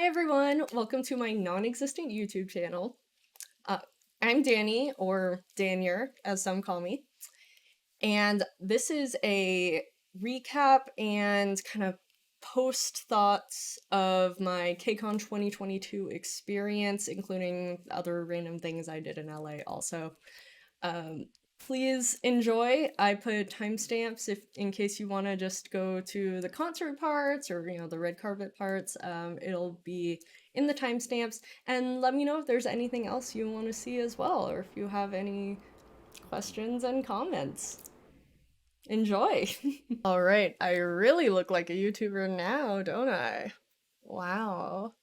Hi everyone, welcome to my non-existent YouTube channel. I'm Danny, or Danier, as some call me, and this is a recap and kind of post thoughts of my Kcon 2022 experience, including other random things I did in LA also. Um, Please enjoy. I put timestamps if in case you want to just go to the concert parts or the red carpet parts. It'll be in the timestamps, and let me know if there's anything else you want to see as well, or if you have any questions and comments. Enjoy. All right, I really look like a YouTuber now, don't I? Wow.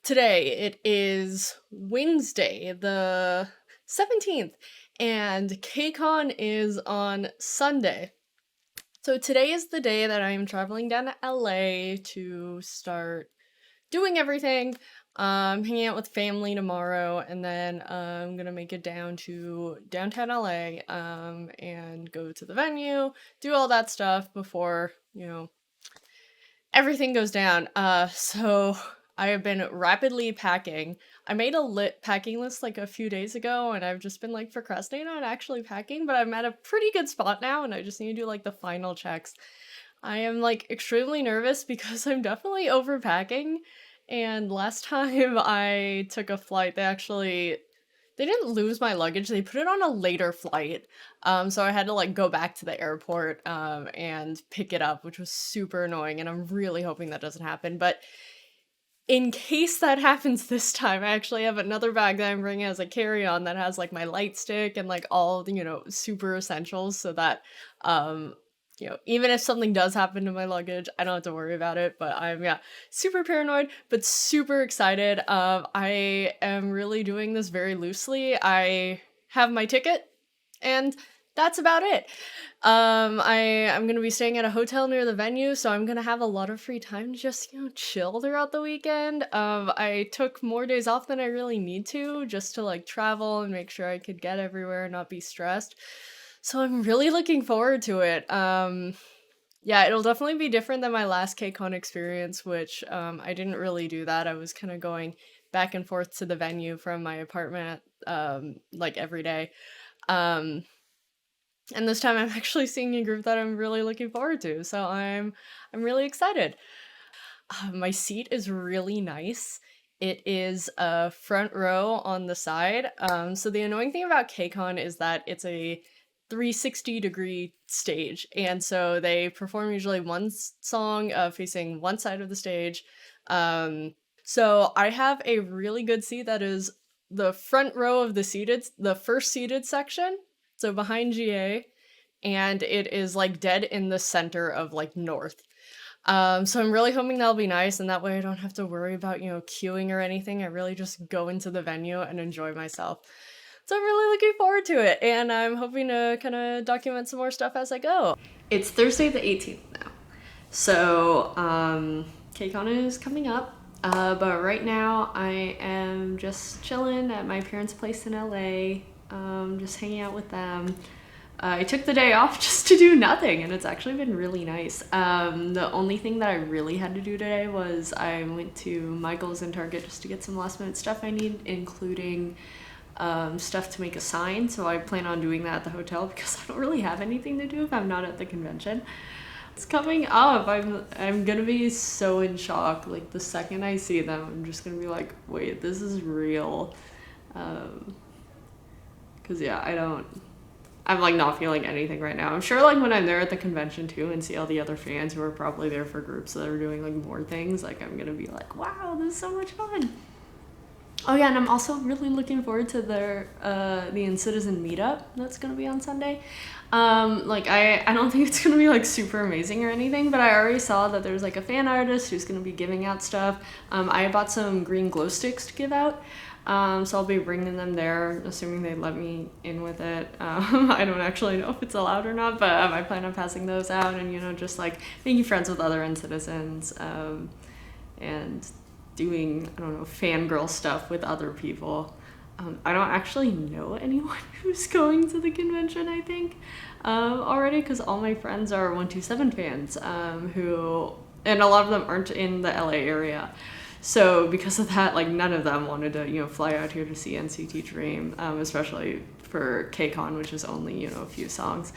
Today it is Wednesday, the 17th, and Kcon is on Sunday. So today is the day that I am traveling down to LA to start doing everything, hanging out with family tomorrow, and then I'm gonna make it down to downtown LA, and go to the venue, do all that stuff before, everything goes down. So I have been rapidly packing. I made a packing list like a few days ago, and I've just been like procrastinating on actually packing, but I'm at a pretty good spot now, and I just need to do like the final checks. I am like extremely nervous because I'm definitely overpacking. And last time I took a flight, they didn't lose my luggage, they put it on a later flight. So I had to like go back to the airport and pick it up, which was super annoying, and I'm really hoping that doesn't happen. But in case that happens this time, I actually have another bag that I'm bringing as a carry-on that has like my light stick and like all the, super essentials, so that even if something does happen to my luggage, I don't have to worry about it. But I'm, yeah, super paranoid, but super excited. I am really doing this very loosely. I have my ticket, and that's about it. I'm gonna be staying at a hotel near the venue, so I'm gonna have a lot of free time to just, chill throughout the weekend. I took more days off than I really need to, just to like travel and make sure I could get everywhere and not be stressed. So I'm really looking forward to it. Yeah, it'll definitely be different than my last KCON experience, which I didn't really do that. I was kind of going back and forth to the venue from my apartment like every day. Um, and this time I'm actually seeing a group that I'm really looking forward to, so I'm really excited. My seat is really nice. It is a front row on the side. So the annoying thing about KCON is that it's a 360-degree stage, and so they perform usually one song facing one side of the stage. So I have a really good seat that is the front row of the first seated section, so behind GA, and it is like dead in the center of like north. So I'm really hoping that'll be nice, and that way I don't have to worry about, queuing or anything. I really just go into the venue and enjoy myself. So I'm really looking forward to it, and I'm hoping to kind of document some more stuff as I go. It's Thursday the 18th now. So, KCON is coming up, but right now I am just chilling at my parents' place in LA, just hanging out with them. I took the day off just to do nothing, and it's actually been really nice. The only thing that I really had to do today was I went to Michael's and Target just to get some last minute stuff I need, including stuff to make a sign. So I plan on doing that at the hotel because I don't really have anything to do if I'm not at the convention. It's coming up. I'm gonna be so in shock. Like the second I see them, I'm just gonna be like, wait, this is real. Cause yeah, I'm like not feeling anything right now. I'm sure like when I'm there at the convention too and see all the other fans who are probably there for groups that are doing like more things, like I'm gonna be like, wow, this is so much fun. Oh yeah, and I'm also really looking forward to the InCitizen meetup that's gonna be on Sunday. I don't think it's gonna be like super amazing or anything, but I already saw that there's like a fan artist who's gonna be giving out stuff. I bought some green glow sticks to give out. So I'll be bringing them there, assuming they let me in with it. I don't actually know if it's allowed or not, but I plan on passing those out and, just like making friends with other NCitizens, and doing, I don't know, fangirl stuff with other people. I don't actually know anyone who's going to the convention, I think, already, because all my friends are 127 fans, and a lot of them aren't in the LA area. So because of that, like none of them wanted to, fly out here to see NCT Dream, especially for Kcon, which is only, a few songs.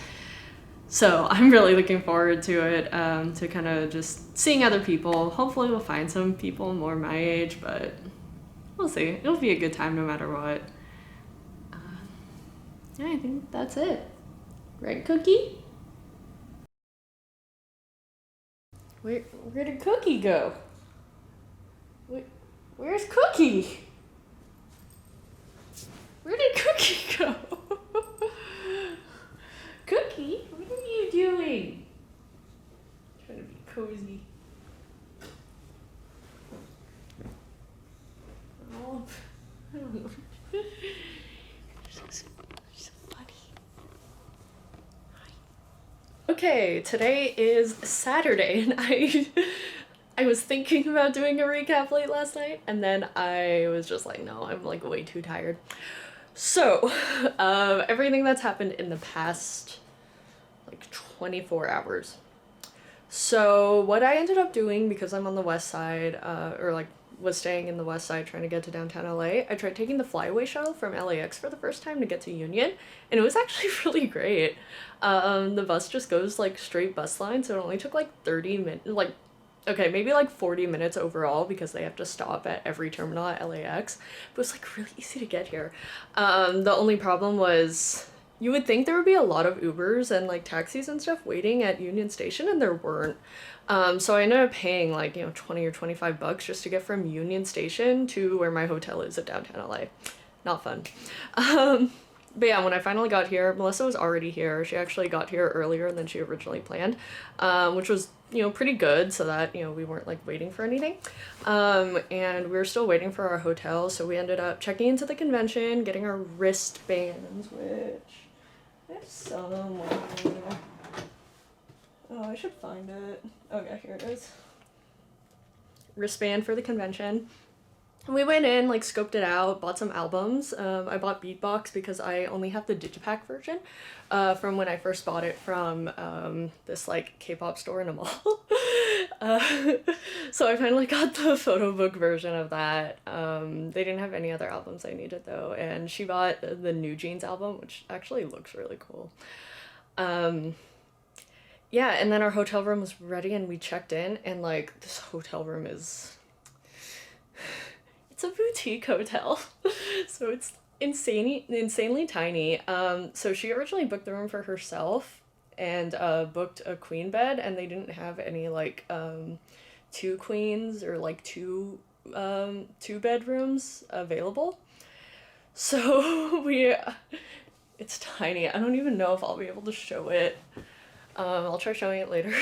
So I'm really looking forward to it, to kind of just seeing other people. Hopefully we'll find some people more my age, but we'll see. It'll be a good time no matter what. Yeah, I think that's it. Right, Cookie? Where did Cookie go? Where's Cookie? Where did Cookie go? Cookie, what are you doing? Trying to be cozy. Oh, I don't know. So funny. Okay, today is Saturday, and I was thinking about doing a recap late last night, and then I was just like, no, I'm like way too tired. So, everything that's happened in the past like 24 hours. So what I ended up doing, because I'm on the west side, or like was staying in the west side trying to get to downtown LA, I tried taking the flyaway shuttle from LAX for the first time to get to Union, and it was actually really great. The bus just goes like straight bus line, so it only took like 30 minutes, like, okay, maybe like 40 minutes overall because they have to stop at every terminal at LAX, but it was like really easy to get here. The only problem was, you would think there would be a lot of Ubers and like taxis and stuff waiting at Union Station, and there weren't. So I ended up paying like, 20 or 25 bucks just to get from Union Station to where my hotel is at downtown LA. Not fun. But yeah, when I finally got here, Melissa was already here. She actually got here earlier than she originally planned, which was, pretty good, so that, we weren't like waiting for anything. And we were still waiting for our hotel, so we ended up checking into the convention, getting our wristbands, which I have somewhere. Oh, I should find it. Okay, here it is. Wristband for the convention. And we went in, like, scoped it out, bought some albums. I bought Beatbox because I only have the Digipack version from when I first bought it from this, like, K-pop store in a mall. So I finally got the photo book version of that. They didn't have any other albums I needed, though. And she bought the New Jeans album, which actually looks really cool. Yeah, and then our hotel room was ready, and we checked in, and, like, this hotel room is... It's a boutique hotel, so it's insanely tiny. So she originally booked the room for herself and booked a queen bed, and they didn't have any like two queens or like two bedrooms available. So it's tiny. I don't even know if I'll be able to show it. I'll try showing it later.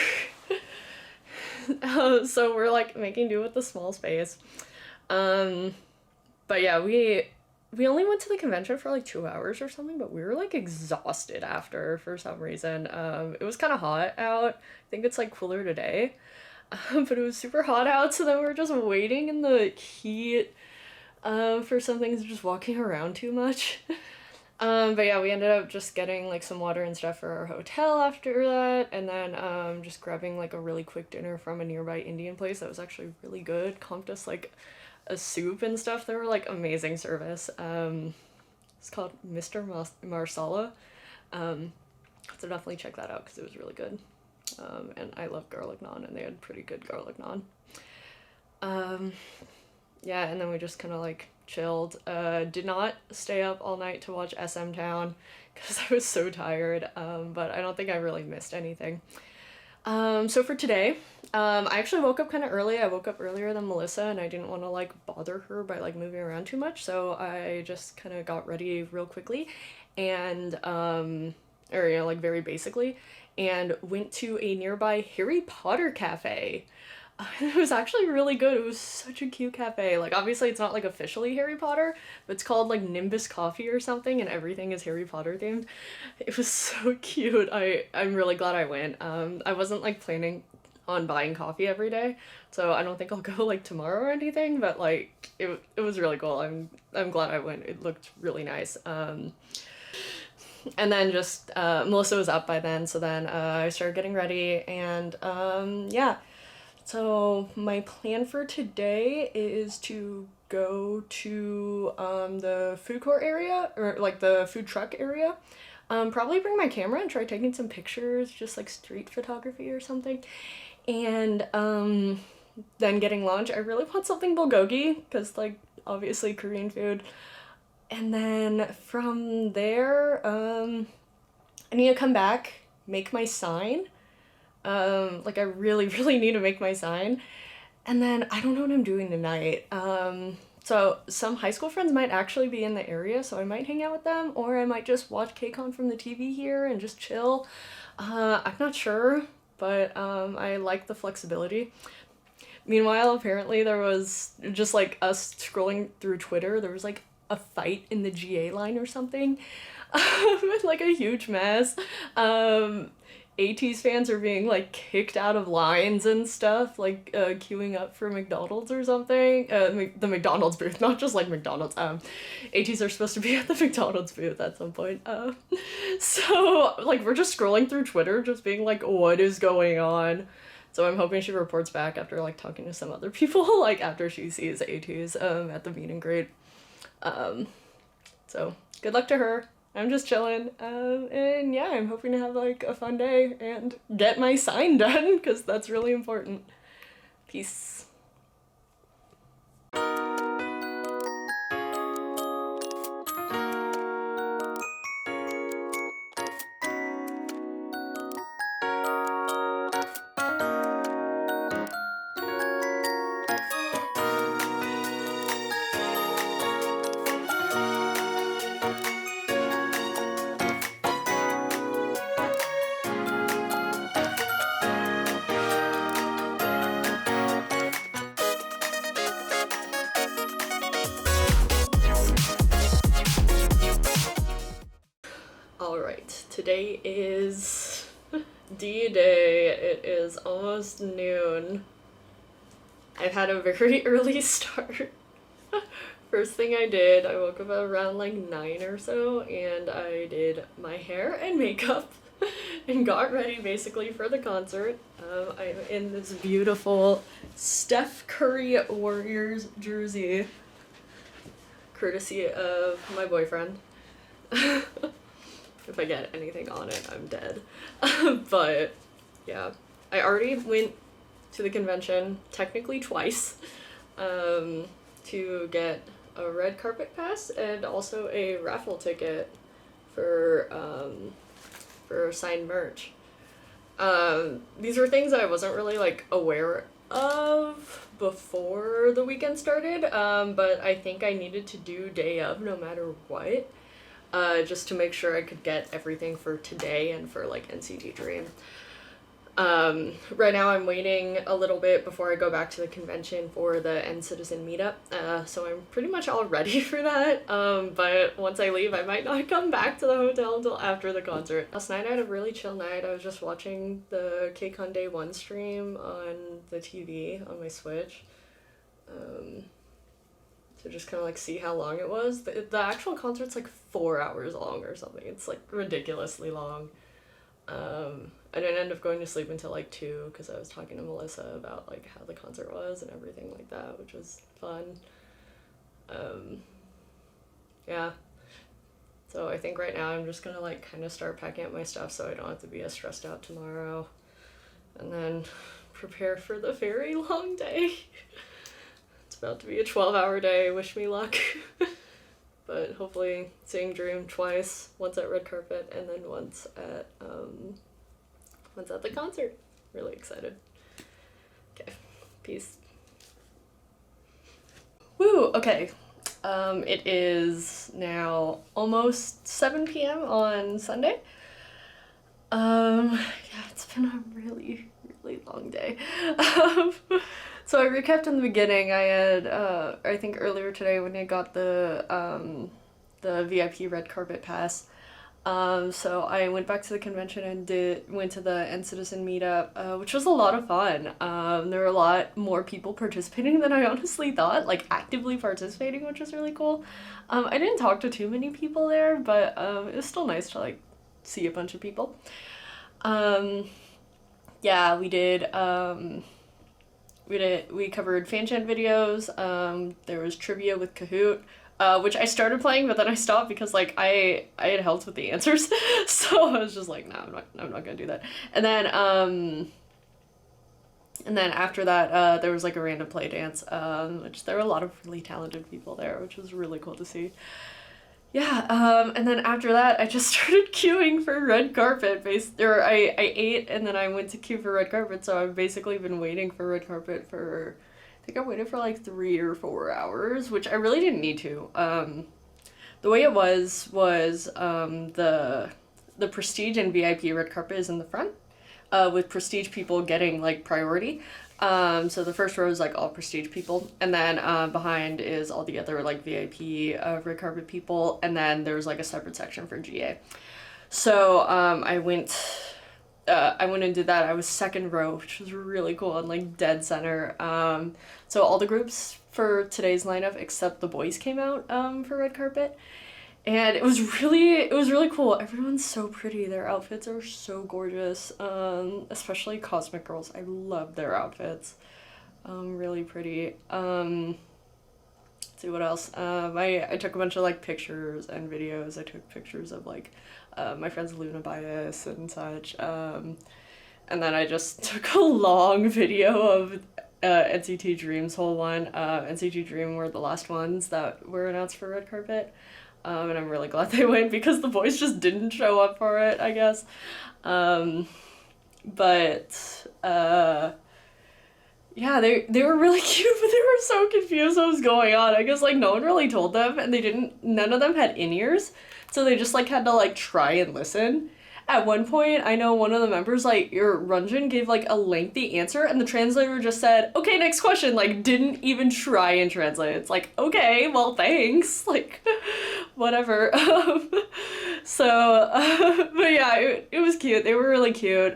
So we're like making do with the small space. But yeah, we only went to the convention for like 2 hours or something, but we were like exhausted after for some reason. It was kind of hot out. I think it's like cooler today. But it was super hot out, so then we were just waiting in the heat, for some things, just walking around too much. But yeah, we ended up just getting like some water and stuff for our hotel after that, and then just grabbing like a really quick dinner from a nearby Indian place that was actually really good. Comped us like a soup and stuff. They were like amazing service. It's called Mr. Marsala. So definitely check that out because it was really good. And I love garlic naan, and they had pretty good garlic naan. Yeah, and then we just kind of like chilled. Did not stay up all night to watch SM Town because I was so tired, but I don't think I really missed anything. So for today, I actually woke up kind of early. I woke up earlier than Melissa, and I didn't want to like bother her by like moving around too much, so I just kind of got ready real quickly and or like very basically, and went to a nearby Harry Potter cafe. It was actually really good. It was such a cute cafe. Like, obviously it's not like officially Harry Potter, but it's called like Nimbus Coffee or something, and everything is Harry Potter themed. It was so cute. I'm really glad I went. I wasn't like planning on buying coffee every day, so I don't think I'll go like tomorrow or anything, but like it was really cool. I'm glad I went. It looked really nice. And then just Melissa was up by then, so then I started getting ready, and yeah. So my plan for today is to go to the food court area, or like the food truck area. Probably bring my camera and try taking some pictures, just like street photography or something. And then getting lunch. I really want something bulgogi because like obviously Korean food. And then from there, I need to come back, make my sign. Like I really, really need to make my sign. And then I don't know what I'm doing tonight. So some high school friends might actually be in the area, so I might hang out with them, or I might just watch Kcon from the TV here and just chill. I'm not sure, but I like the flexibility. Meanwhile, apparently there was just like us scrolling through Twitter, there was like a fight in the GA line or something. Like a huge mess. ATEEZ fans are being like kicked out of lines and stuff, like queuing up for McDonald's or something. The McDonald's booth, not just like McDonald's. ATEEZ are supposed to be at the McDonald's booth at some point. So like we're just scrolling through Twitter, just being like, what is going on? So I'm hoping she reports back after like talking to some other people, like after she sees ATEEZ at the meet and greet. So good luck to her. I'm just chilling, and yeah, I'm hoping to have like a fun day and get my sign done because that's really important. Peace. Alright, today is D-Day. It is almost noon. I've had a very early start. First thing I did, I woke up around like 9 or so, and I did my hair and makeup and got ready basically for the concert. I'm in this beautiful Steph Curry Warriors jersey, courtesy of my boyfriend. If I get anything on it, I'm dead. But yeah, I already went to the convention technically twice to get a red carpet pass and also a raffle ticket for signed merch. These were things that I wasn't really like aware of before the weekend started, but I think I needed to do day of no matter what. Just to make sure I could get everything for today and for like NCT Dream. Right now I'm waiting a little bit before I go back to the convention for the N-Citizen meetup, so I'm pretty much all ready for that, but once I leave I might not come back to the hotel until after the concert. Last night I had a really chill night. I was just watching the Kcon Day 1 stream on the TV on my Switch. To just kind of like see how long it was. The actual concert's like 4 hours long or something. It's like ridiculously long. I didn't end up going to sleep until like 2 because I was talking to Melissa about like how the concert was and everything like that, which was fun. Yeah. So I think right now I'm just gonna like kind of start packing up my stuff so I don't have to be as stressed out tomorrow. And then prepare for the very long day. About to be a 12-hour day. Wish me luck. But hopefully seeing Dream twice, once at red carpet and then once at the concert. Really excited. Okay, peace. Woo, okay. It is now almost 7 p.m. on Sunday. Yeah, it's been a really, really long day. So I recapped in the beginning. I had, I think earlier today when I got the VIP red carpet pass. So I went back to the convention and went to the N-Citizen meetup, which was a lot of fun. There were a lot more people participating than I honestly thought, like actively participating, which was really cool. I didn't talk to too many people there, but it was still nice to like see a bunch of people. Yeah, we did we covered fan chant videos. There was trivia with Kahoot, which I started playing, but then I stopped because like I had helped with the answers, so I was just like, no, I'm not gonna do that. And then after that, there was like a random play dance, which there were a lot of really talented people there, which was really cool to see. Yeah, and then after that, I just started queuing for red carpet. I ate and then I went to queue for red carpet. So I've basically been waiting for red carpet for, I think I waited for like 3 or 4 hours, which I really didn't need to. The way it was the prestige and VIP red carpet is in the front, with prestige people getting like priority. So the first row is like all prestige people, and then behind is all the other like VIP red carpet people, and then there's like a separate section for GA. So I went and did that. I was second row, which was really cool and like dead center. So all the groups for today's lineup except the boys came out for red carpet. And it was really cool. Everyone's so pretty. Their outfits are so gorgeous. Especially Cosmic Girls. I love their outfits. Really pretty. Let's see what else. I took a bunch of like pictures and videos. I took pictures of like my friends Luna Bias and such. And then I just took a long video of NCT Dream's whole one. NCT Dream were the last ones that were announced for red carpet. And I'm really glad they went because the boys just didn't show up for it, I guess. Yeah, they were really cute, but they were so confused what was going on. I guess like no one really told them, and none of them had in-ears, so they just like had to like try and listen. At one point, I know one of the members, like, Runjin gave, like, a lengthy answer, and the translator just said, okay, next question, like, didn't even try and translate. It's like, okay, well, thanks, like, whatever. But yeah, it was cute. They were really cute.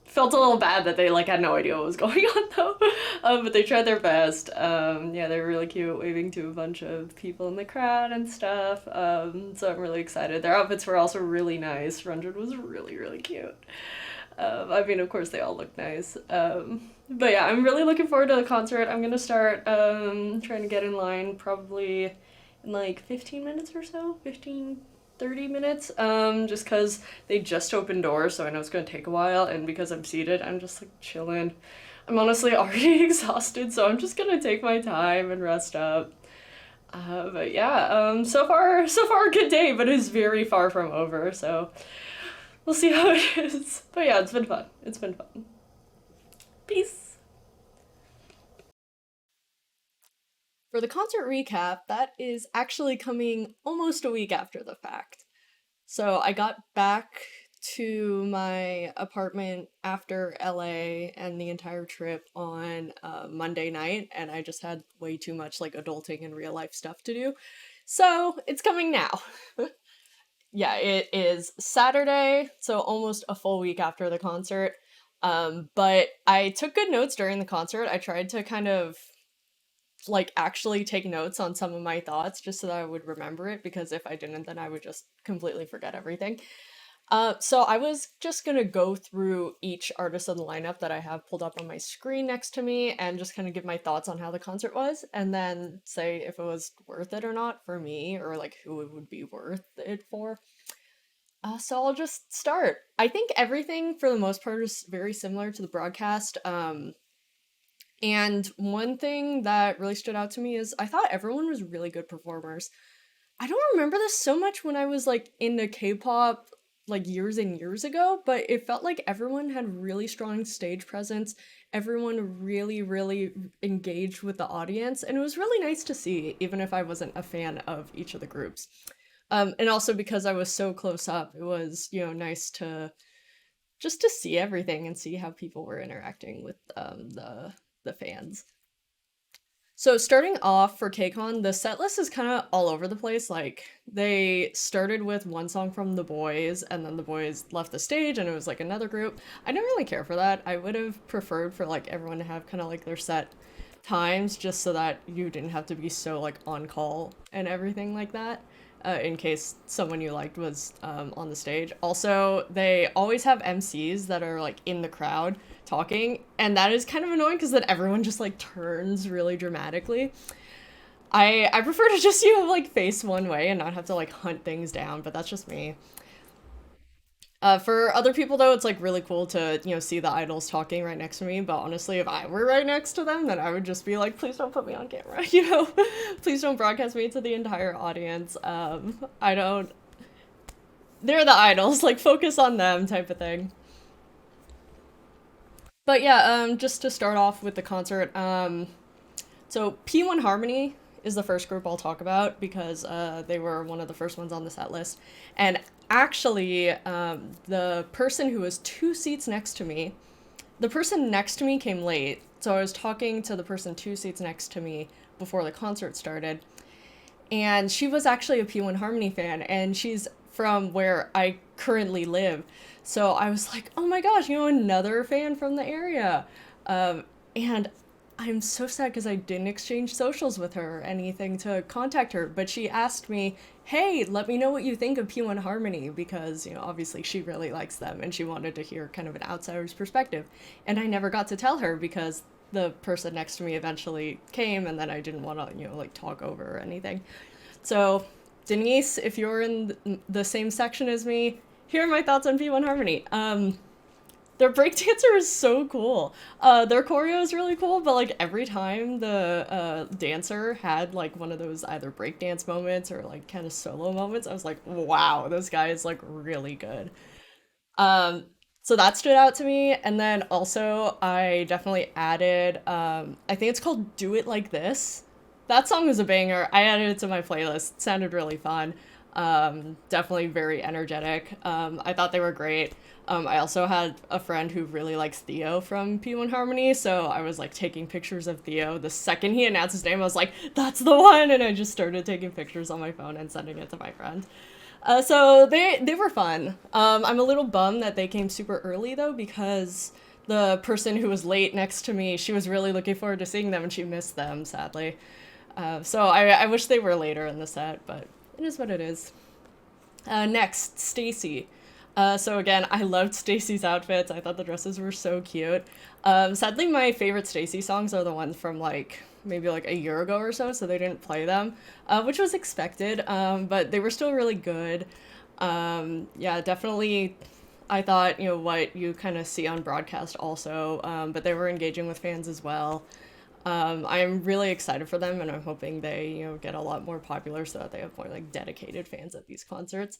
Felt a little bad that they like had no idea what was going on though, but they tried their best. Yeah, they were really cute, waving to a bunch of people in the crowd and stuff. So I'm really excited. Their outfits were also really nice. Runjin was really cute. I mean, of course, they all look nice. But yeah, I'm really looking forward to the concert. I'm gonna start trying to get in line probably in like 15 minutes or so, 30 minutes, just because they just opened doors, so I know it's gonna take a while, and because I'm seated, I'm just like chilling. I'm honestly already exhausted, so I'm just gonna take my time and rest up. But yeah, so far a good day, but it's very far from over, so we'll see how it is. But yeah, it's been fun. It's been fun. Peace. For the concert recap, that is actually coming almost a week after the fact. So I got back to my apartment after LA and the entire trip on Monday night, and I just had way too much like adulting and real life stuff to do. So it's coming now. Yeah, it is Saturday, so almost a full week after the concert. But I took good notes during the concert. I tried to kind of like actually take notes on some of my thoughts just so that I would remember it, because if I didn't, then I would just completely forget everything. So I was just gonna go through each artist on the lineup that I have pulled up on my screen next to me and just kind of give my thoughts on how the concert was, and then say if it was worth it or not for me, or like who it would be worth it for. So I'll just start. I think everything for the most part is very similar to the broadcast. And one thing that really stood out to me is I thought everyone was really good performers. I don't remember this so much when I was like into K-pop like years and years ago, but it felt like everyone had really strong stage presence. Everyone really engaged with the audience, and it was really nice to see, even if I wasn't a fan of each of the groups. And also because I was so close up, it was, nice to just to see everything and see how people were interacting with the fans. So starting off for Kcon, the set list is kind of all over the place. Like, they started with one song from the boys, and then the boys left the stage, and it was like another group. I don't really care for that. I would have preferred for like everyone to have kind of like their set times, just so that you didn't have to be so like on call and everything like that. in case someone you liked was on the stage. Also, they always have MCs that are like in the crowd talking, and that is kind of annoying because then everyone just like turns really dramatically. I prefer to just like face one way and not have to like hunt things down, but that's just me. For other people though, it's like really cool to see the idols talking right next to me. But honestly, if I were right next to them, then I would just be like, please don't put me on camera. Please don't broadcast me to the entire audience. I don't. They're the idols. Like focus on them, type of thing. But yeah, just to start off with the concert, so P1 Harmony is the first group I'll talk about because they were one of the first ones on the set list. And actually, the person who was two seats next to me, the person next to me came late. So I was talking to the person two seats next to me before the concert started. And she was actually a P1 Harmony fan, and she's from where I currently live. So I was like, oh my gosh, another fan from the area. And I'm so sad because I didn't exchange socials with her or anything to contact her, but she asked me, hey, let me know what you think of P1 Harmony because, obviously she really likes them and she wanted to hear kind of an outsider's perspective. And I never got to tell her because the person next to me eventually came and then I didn't want to, like talk over or anything. So, Denise, if you're in the same section as me, here are my thoughts on P1 Harmony. Their breakdancer is so cool. Their choreo is really cool, but like every time the dancer had like one of those either breakdance moments or like kind of solo moments, I was like, wow, this guy is like really good. Um, so that stood out to me. And then also, I definitely added, I think it's called Do It Like This. That song was a banger. I added it to my playlist. It sounded really fun. Definitely very energetic. I thought they were great. I also had a friend who really likes Theo from P1 Harmony, so I was like taking pictures of Theo. The second he announced his name, I was like, that's the one! And I just started taking pictures on my phone and sending it to my friend. So they were fun. I'm a little bummed that they came super early though, because the person who was late next to me, she was really looking forward to seeing them and she missed them, sadly. So I wish they were later in the set, but it is what it is. Next, Stacy. So again, I loved Stacy's outfits. I thought the dresses were so cute. Sadly, my favorite Stacy songs are the ones from like maybe like a year ago or so, so they didn't play them, which was expected. But they were still really good. Yeah, definitely. I thought what you kind of see on broadcast also, but they were engaging with fans as well. I'm really excited for them, and I'm hoping they get a lot more popular so that they have more like dedicated fans at these concerts.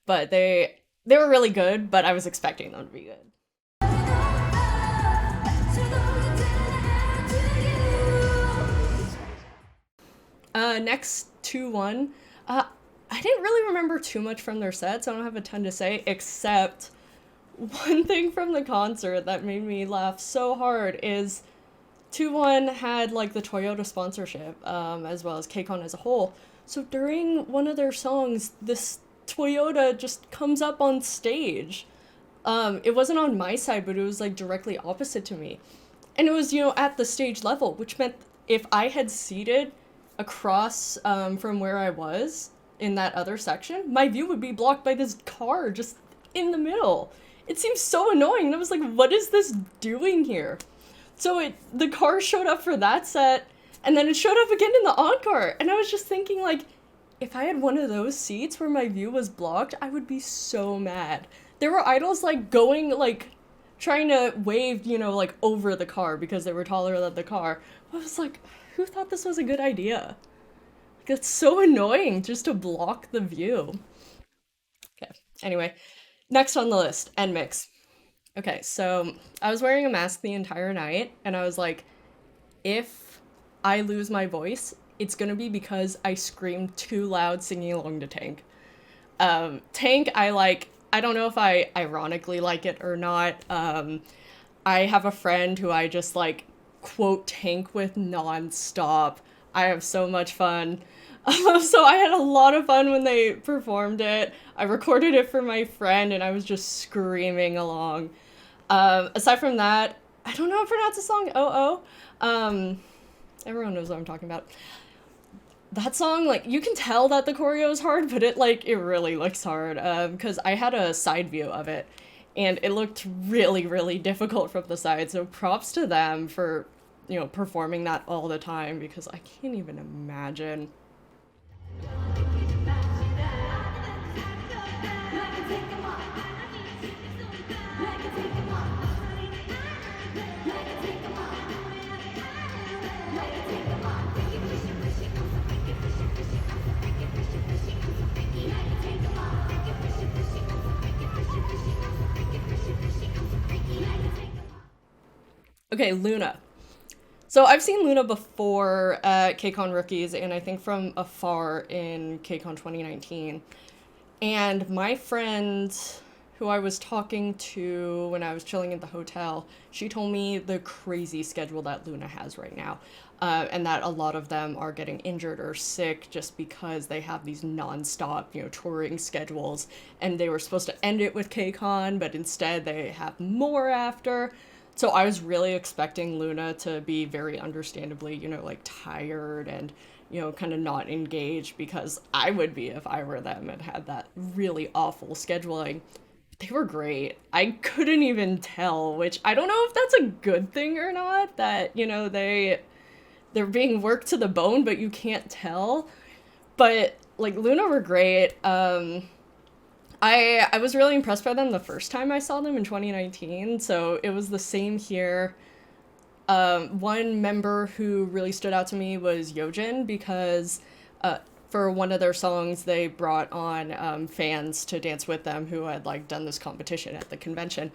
But they were really good, but I was expecting them to be good. Next, 2-1. I didn't really remember too much from their sets. I don't have a ton to say, except one thing from the concert that made me laugh so hard is 2-1 had like the Toyota sponsorship, as well as Kcon as a whole. So during one of their songs, this Toyota just comes up on stage. It wasn't on my side, but it was like directly opposite to me. And it was, at the stage level, which meant if I had seated across from where I was in that other section, my view would be blocked by this car just in the middle. It seems so annoying. And I was like, what is this doing here? So the car showed up for that set, and then it showed up again in the encore. And I was just thinking, like, if I had one of those seats where my view was blocked, I would be so mad. There were idols, like, going, like, trying to wave, like, over the car because they were taller than the car. I was like, who thought this was a good idea? Like, it's so annoying just to block the view. Okay, anyway, next on the list, NMIX. Okay, so I was wearing a mask the entire night, and I was like, if I lose my voice, it's gonna be because I screamed too loud singing along to Tank. Tank, I don't know if I ironically like it or not. I have a friend who I just like quote Tank with nonstop. I have so much fun. So I had a lot of fun when they performed it. I recorded it for my friend and I was just screaming along. Aside from that, I don't know how to pronounce the song. Oh. Everyone knows what I'm talking about. That song, like, you can tell that the choreo is hard, but it really looks hard. Because I had a side view of it, and it looked really, really difficult from the side. So props to them for, performing that all the time, because I can't even imagine. Okay, Luna. So I've seen Luna before at Kcon Rookies, and I think from afar in Kcon 2019. And my friend who I was talking to when I was chilling at the hotel, she told me the crazy schedule that Luna has right now. And that a lot of them are getting injured or sick just because they have these nonstop, touring schedules. And they were supposed to end it with KCON, but instead they have more after. So I was really expecting Luna to be very understandably, like tired and, kind of not engaged, because I would be if I were them and had that really awful scheduling. They were great. I couldn't even tell, which I don't know if that's a good thing or not, that, they're being worked to the bone, but you can't tell. But like Luna were great. I was really impressed by them the first time I saw them in 2019, so it was the same here. One member who really stood out to me was Yojin, because for one of their songs they brought on fans to dance with them who had like done this competition at the convention.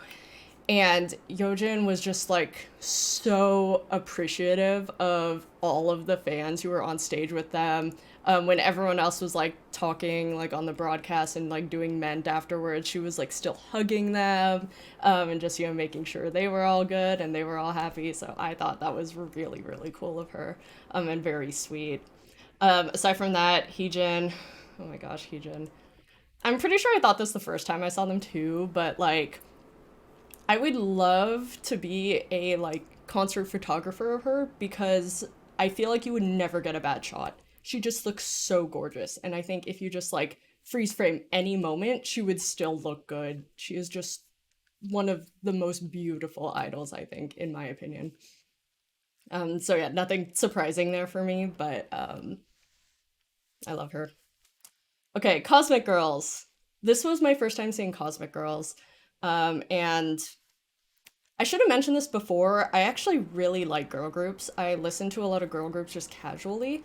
And Yojin was just like so appreciative of all of the fans who were on stage with them. When everyone else was like talking like on the broadcast and like doing Ment afterwards, she was like still hugging them, and just, making sure they were all good and they were all happy. So I thought that was really, really cool of her, and very sweet. Aside from that, Heejin, oh my gosh, Heejin. I'm pretty sure I thought this the first time I saw them too, but like, I would love to be a like concert photographer of her, because I feel like you would never get a bad shot. She just looks so gorgeous, and I think if you just like freeze frame any moment, she would still look good. She is just one of the most beautiful idols, I think, in my opinion. So yeah, nothing surprising there for me, but I love her. Okay, Cosmic Girls. This was my first time seeing Cosmic Girls. And I should have mentioned this before. I actually really like girl groups. I listen to a lot of girl groups just casually.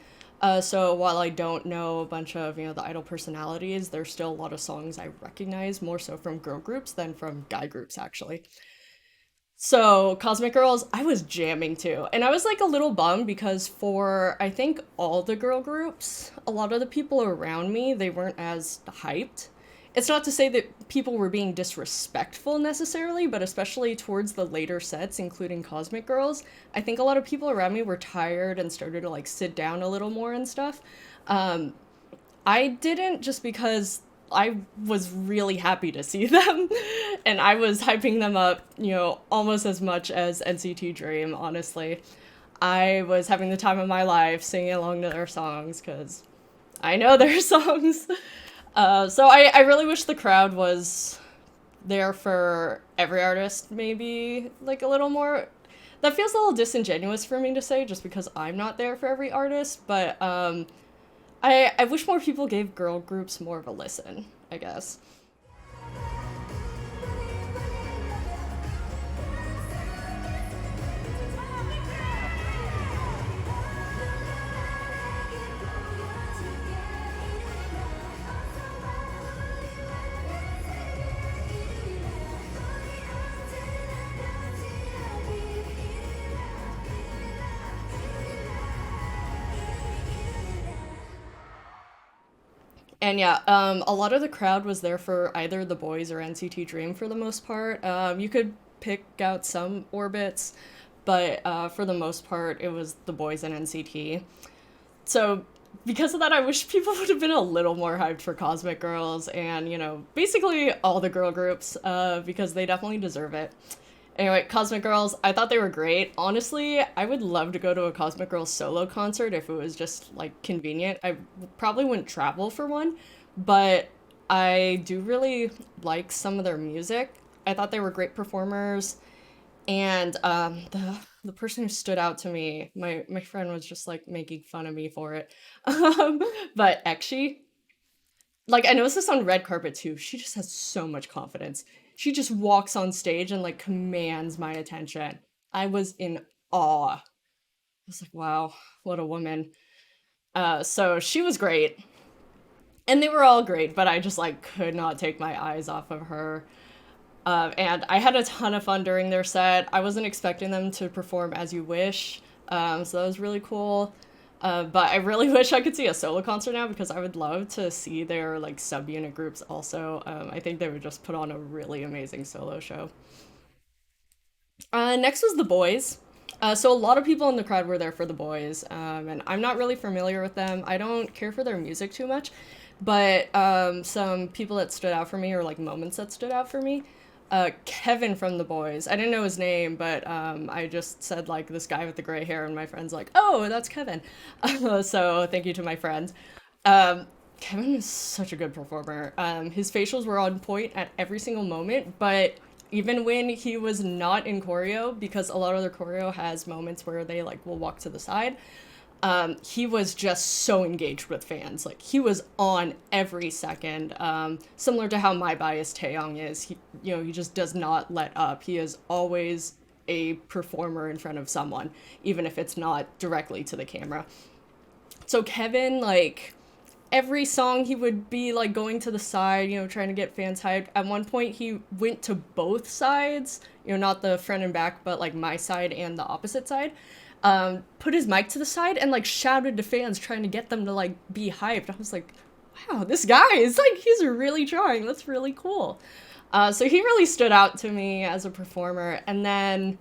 So while I don't know a bunch of, the idol personalities, there's still a lot of songs I recognize more so from girl groups than from guy groups, actually. So Cosmic Girls, I was jamming to. And I was like a little bummed because for, I think, all the girl groups, a lot of the people around me, they weren't as hyped. It's not to say that people were being disrespectful necessarily, but especially towards the later sets, including Cosmic Girls, I think a lot of people around me were tired and started to like sit down a little more and stuff. Um, I didn't, just because I was really happy to see them and I was hyping them up, almost as much as NCT Dream, honestly. I was having the time of my life singing along to their songs because I know their songs. So I really wish the crowd was there for every artist, maybe like a little more. That feels a little disingenuous for me to say just because I'm not there for every artist, but I wish more people gave girl groups more of a listen, I guess. And yeah, a lot of the crowd was there for either the boys or NCT Dream for the most part. You could pick out some orbits, but for the most part, it was the boys and NCT. So because of that, I wish people would have been a little more hyped for Cosmic Girls and, basically all the girl groups, because they definitely deserve it. Anyway, Cosmic Girls, I thought they were great. Honestly, I would love to go to a Cosmic Girls solo concert if it was just like convenient. I probably wouldn't travel for one, but I do really like some of their music. I thought they were great performers, and the person who stood out to me, my friend was just like making fun of me for it. Um, but Ekshi, like I noticed this on red carpet too. She just has so much confidence. She just walks on stage and like commands my attention. I was in awe. I was like, wow, what a woman. So she was great. And they were all great, but I just like could not take my eyes off of her. And I had a ton of fun during their set. I wasn't expecting them to perform As You Wish, so that was really cool. But I really wish I could see a solo concert now because I would love to see their like subunit groups also. I think they would just put on a really amazing solo show. Next was the boys. So a lot of people in the crowd were there for the boys, and I'm not really familiar with them. I don't care for their music too much, but some people that stood out for me, or like moments that stood out for me. Kevin from the boys. I didn't know his name, but I just said like this guy with the gray hair, and my friend's like, "Oh, that's Kevin." So thank you to my friends. Um, Kevin is such a good performer. His facials were on point at every single moment, but even when he was not in choreo, because a lot of their choreo has moments where they like will walk to the side, he was just so engaged with fans. Like he was on every second. Similar to how my bias Taeyong is. He just does not let up. He is always a performer in front of someone, even if it's not directly to the camera. So Kevin, like every song he would be like going to the side, trying to get fans hyped. At one point he went to both sides, not the front and back, but like my side and the opposite side. Put his mic to the side and like shouted to fans trying to get them to like be hyped. I was like, wow, this guy is like, he's really trying. That's really cool. So he really stood out to me as a performer. And then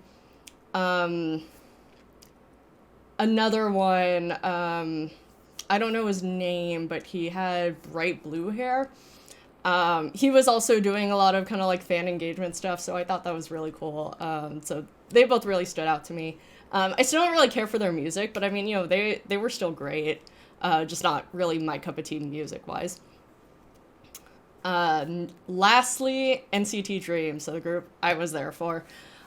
another one, I don't know his name, but he had bright blue hair. He was also doing a lot of kind of like fan engagement stuff, so I thought that was really cool. So they both really stood out to me. I still don't really care for their music, but I mean, they were still great. Just not really my cup of tea music wise. Lastly, NCT Dream, so the group I was there for.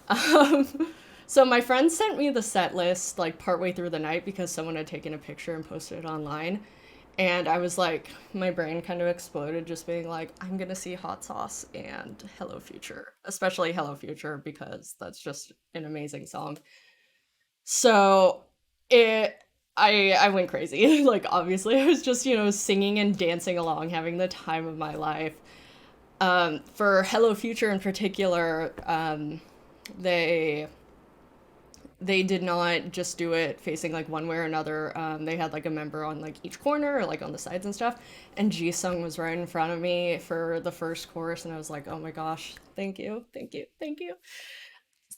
Um, so my friend sent me the set list like partway through the night because someone had taken a picture and posted it online. And I was like, my brain kind of exploded just being like, I'm gonna see Hot Sauce and Hello Future, especially Hello Future because that's just an amazing song. So it I went crazy. Like obviously I was just, singing and dancing along, having the time of my life. For Hello Future in particular, they they did not just do it facing like one way or another. They had like a member on like each corner or like on the sides and stuff. And Jisung was right in front of me for the first chorus, and I was like, oh my gosh, thank you, thank you, thank you.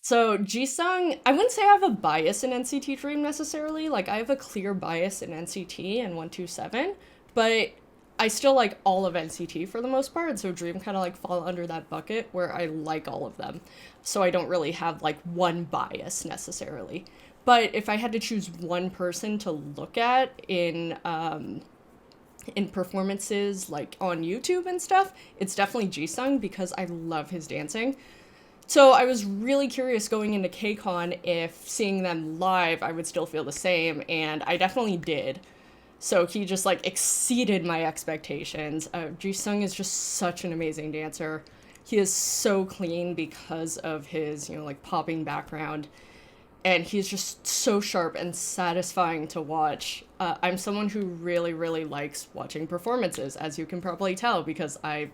So Jisung, I wouldn't say I have a bias in NCT Dream necessarily. Like I have a clear bias in NCT and 127, but I still like all of NCT for the most part. So Dream kind of like fall under that bucket where I like all of them. So I don't really have like one bias necessarily. But if I had to choose one person to look at in performances like on YouTube and stuff, it's definitely Jisung because I love his dancing. So I was really curious going into Kcon if seeing them live I would still feel the same, and I definitely did. So he just like exceeded my expectations. Jisung is just such an amazing dancer. He is so clean because of his, like popping background, and he's just so sharp and satisfying to watch. I'm someone who really, really likes watching performances, as you can probably tell, because I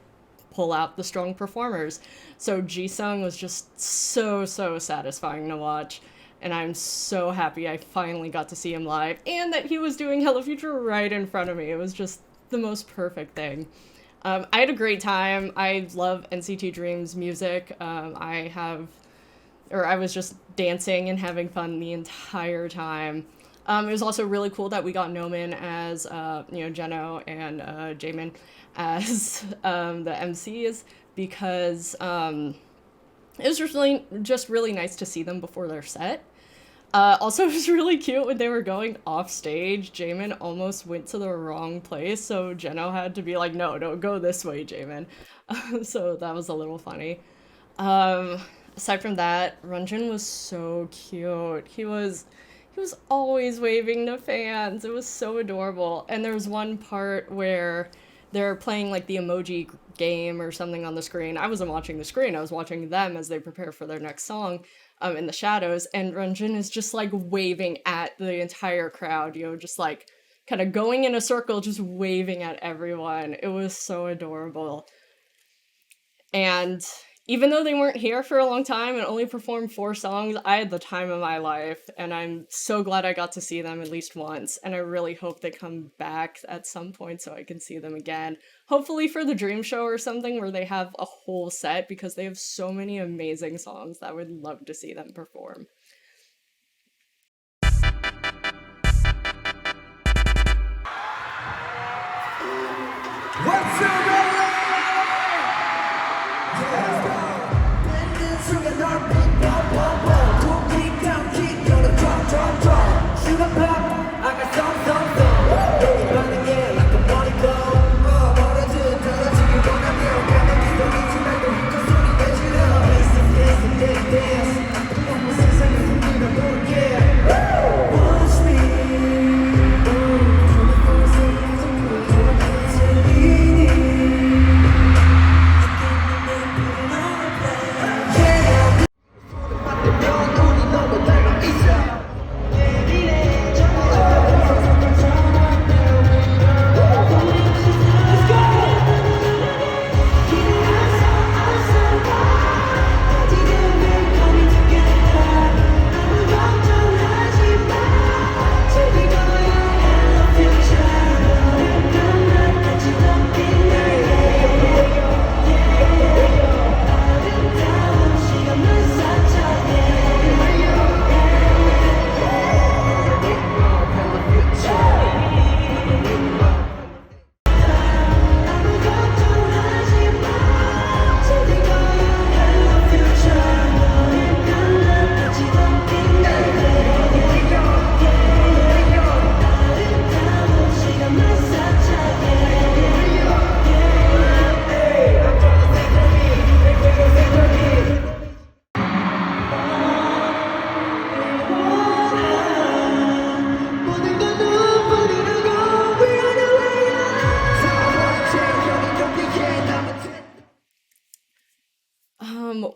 pull out the strong performers. So Jisung was just so, so satisfying to watch. And I'm so happy I finally got to see him live and that he was doing Hello Future right in front of me. It was just the most perfect thing. I had a great time. I love NCT Dream's music. I was just dancing and having fun the entire time. It was also really cool that we got Noman as, Jeno and Jamin as the MCs because it was just really nice to see them before their set. Also, it was really cute when they were going off stage. Jamin almost went to the wrong place, so Jeno had to be like, "No, don't go this way, Jamin." So that was a little funny. Um, Aside from that, Ranjin was so cute. He was always waving to fans. It was so adorable. And there was one part where they're playing like the emoji game or something on the screen. I wasn't watching the screen. I was watching them as they prepare for their next song, in the shadows. And Ranjin is just like waving at the entire crowd, just like kind of going in a circle, just waving at everyone. It was so adorable. And even though they weren't here for a long time and only performed 4 songs, I had the time of my life, and I'm so glad I got to see them at least once, and I really hope they come back at some point so I can see them again. Hopefully for the Dream Show or something where they have a whole set, because they have so many amazing songs that I would love to see them perform. What's up,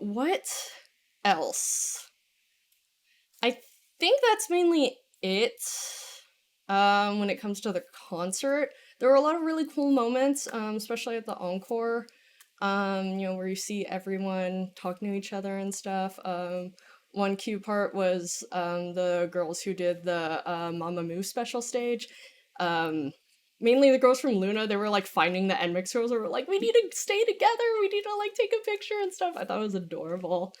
What else? I think that's mainly it. When it comes to the concert, there were a lot of really cool moments, especially at the encore, where you see everyone talking to each other and stuff. One cute part was the girls who did the Mamamoo special stage. Mainly the girls from Luna, they were like finding the NMIX girls and were like, we need to stay together, we need to like take a picture and stuff. I thought it was adorable.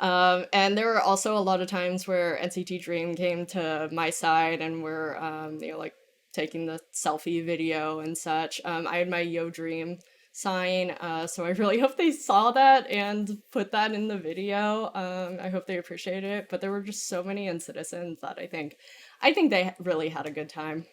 And there were also a lot of times where NCT Dream came to my side and were, like taking the selfie video and such. I had my Yo Dream sign, so I really hope they saw that and put that in the video. I hope they appreciate it, but there were just so many citizens that I think they really had a good time.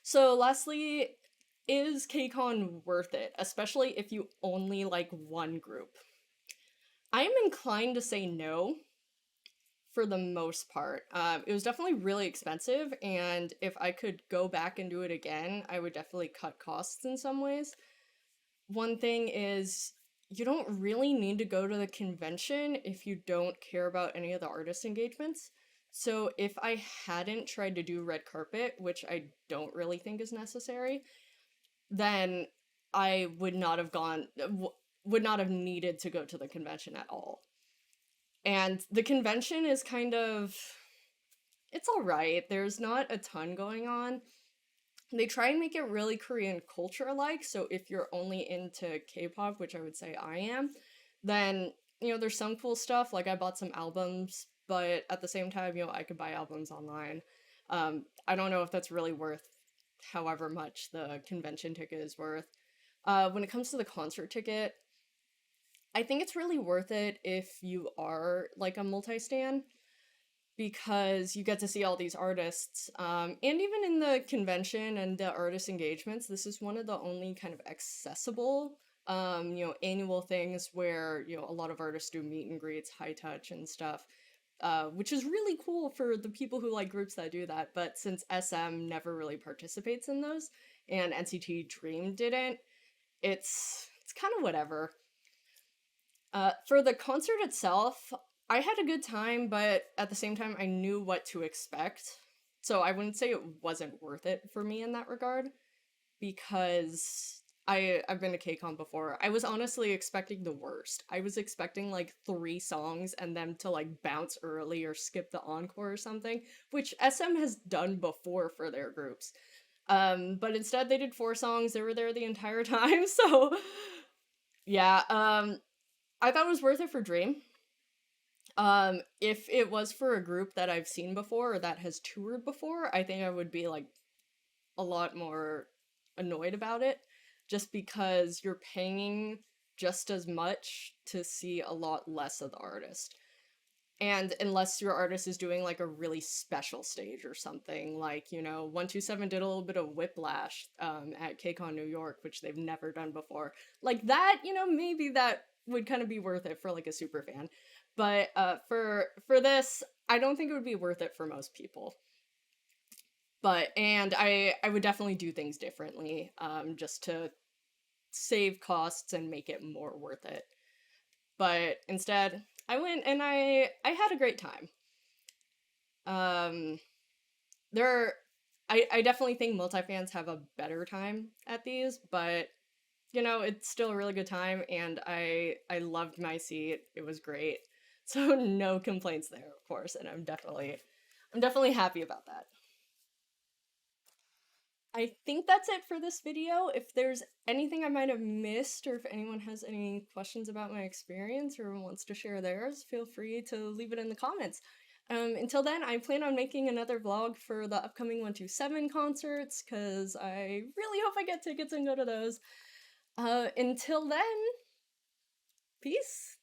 So lastly, is Kcon worth it? Especially if you only like one group. I'm inclined to say no for the most part. It was definitely really expensive, and if I could go back and do it again, I would definitely cut costs in some ways. One thing is, you don't really need to go to the convention if you don't care about any of the artist engagements. So if I hadn't tried to do red carpet, which I don't really think is necessary, then I would not have would not have needed to go to the convention at all. And the convention is kind of, it's all right. There's not a ton going on. They try and make it really Korean culture like, so if you're only into K-pop, which I would say I am, then, you know, there's some cool stuff, like I bought some albums, but at the same time, you know, I could buy albums online. I don't know if that's really worth however much the convention ticket is worth. When it comes to the concert ticket, I think it's really worth it if you are like a multi-stan, because you get to see all these artists. And even in the convention and the artist engagements, this is one of the only kind of accessible, you know, annual things where, you know, a lot of artists do meet and greets, high touch and stuff, which is really cool for the people who like groups that do that. But since SM never really participates in those, and NCT Dream didn't, it's kind of whatever. For the concert itself, I had a good time, but at the same time, I knew what to expect. So I wouldn't say it wasn't worth it for me in that regard, because I've been to Kcon before. I was honestly expecting the worst. I was expecting like 3 songs and them to like bounce early or skip the encore or something, which SM has done before for their groups. But instead they did 4 songs. They were there the entire time. So yeah, I thought it was worth it for Dream. If it was for a group that I've seen before or that has toured before, I think I would be like a lot more annoyed about it, just because you're paying just as much to see a lot less of the artist. And unless your artist is doing like a really special stage or something, like, you know, 127 did a little bit of Whiplash at Kcon New York, which they've never done before. Like that, you know, maybe that would kind of be worth it for like a super fan. But for this, I don't think it would be worth it for most people. But, and I would definitely do things differently, just to save costs and make it more worth it. But instead, I went and I had a great time. There, I definitely think multi-fans have a better time at these, but you know, it's still a really good time, and I loved my seat. It was great. So no complaints there, of course, and I'm definitely happy about that. I think that's it for this video. If there's anything I might have missed, or if anyone has any questions about my experience or wants to share theirs, feel free to leave it in the comments. Until then, I plan on making another vlog for the upcoming 127 concerts, because I really hope I get tickets and go to those. Until then, peace!